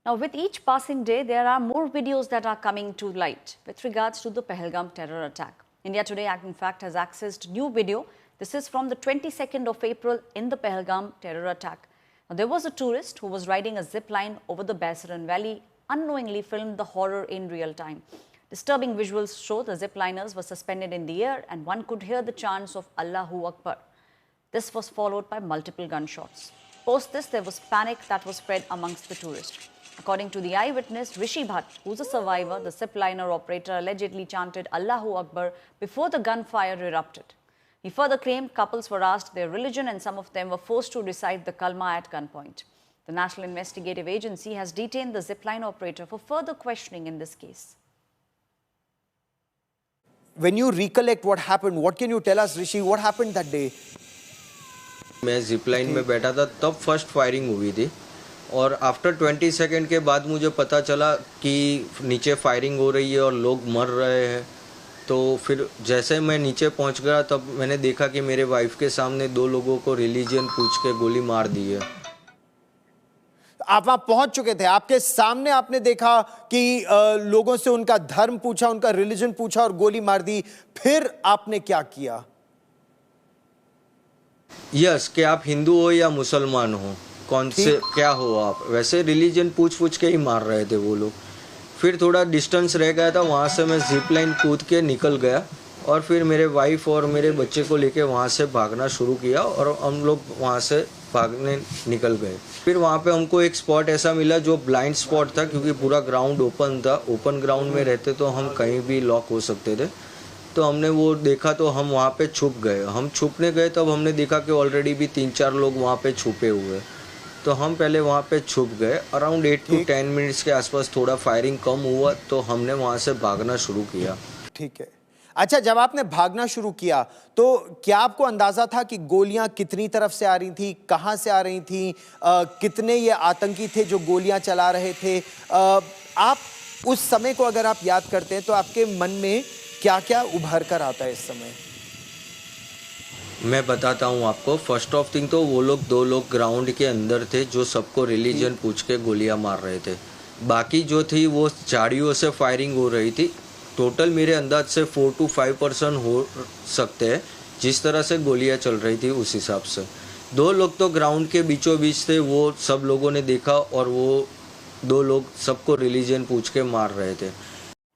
Now, with each passing day, there are more videos that are coming to light with regards to the Pahalgam terror attack. India Today, in fact, has accessed new video. This is from the 22nd of April in the Pahalgam terror attack. Now, there was a tourist who was riding a zip line over the Baisaran Valley, unknowingly filmed the horror in real time. Disturbing visuals show the zipliners were suspended in the air and one could hear the chants of Allahu Akbar. This was followed by multiple gunshots. Post this, there was panic that was spread amongst the tourists. According to the eyewitness Rishi Bhatt, who's a survivor, the zipliner operator allegedly chanted Allahu Akbar before the gunfire erupted. He further claimed couples were asked their religion and some of them were forced to recite the kalma at gunpoint. The National Investigative Agency has detained the zipline operator for further questioning in this case. When you recollect what happened, what can you tell us, Rishi? What happened that day? मैं Zipline में बैठा था तब first firing हुई थी और after 20 second के बाद मुझे पता चला कि नीचे फायरिंग हो रही है और लोग मर रहे हैं। तो फिर जैसे मैं नीचे पहुंच गया तब मैंने देखा कि मेरे वाइफ के सामने दो लोगों को रिलीजन पूछ के गोली मार दी है। आप वहां पहुंच चुके थे, आपके सामने आपने देखा कि लोगों से उनका धर्म पूछा, उनका रिलीजन पूछा और गोली मार दी। फिर आपने क्या किया? यस कि आप हिंदू हो या मुसलमान हो, कौन से क्या हो आप, वैसे रिलीजन पूछ के ही मार रहे थे वो लोग। फिर थोड़ा डिस्टेंस रह गया था, वहाँ से मैं जिप लाइन कूद के निकल गया और फिर मेरे वाइफ और मेरे बच्चे को लेके वहाँ से भागना शुरू किया और हम लोग वहाँ से भागने निकल गए। फिर वहाँ पे हमको एक स्पॉट ऐसा मिला जो ब्लाइंड स्पॉट था क्योंकि पूरा ग्राउंड ओपन था। ओपन ग्राउंड में रहते तो हम कहीं भी लॉक हो सकते थे। तो हमने वो देखा तो हम वहाँ पे छुप गए। हम छुपने गए तब हमने देखा कि ऑलरेडी भी 3-4 लोग वहाँ पे छुपे हुए। तो हम पहले वहाँ पे छुप गए। अराउंड 8 to 10 मिनट्स के आसपास थोड़ा फायरिंग कम हुआ तो हमने वहाँ से भागना शुरू किया। ठीक है। अच्छा, जब आपने भागना शुरू किया तो क्या आपको अंदाजा था कि गोलियां कितनी तरफ से आ रही थी, कहां से आ रही थी, कितने ये आतंकी थे जो गोलियां चला रहे थे? आप उस समय को अगर आप याद करते हैं तो आपके मन में क्या-क्या उभर कर आता है इस समय? मैं बताता हूँ आपको। फर्स्ट ऑफ थिंग तो वो लोग 2 लोग ग्राउंड के अंदर थे जो सबको रिलीजन पूछ के गोलियां मार रहे थे। बाकी जो थी वो झाड़ियों से फायरिंग हो रही थी। टोटल मेरे अंदाज से 4 to 5% हो सकते हैं जिस तरह से गोलियां चल रही थी उस हिसाब से। 2 लोग तो ग्राउंड के बीचों बीच थे, वो सब लोगों ने देखा और वो 2 लोग सबको रिलीजन पूछ के मार रहे थे।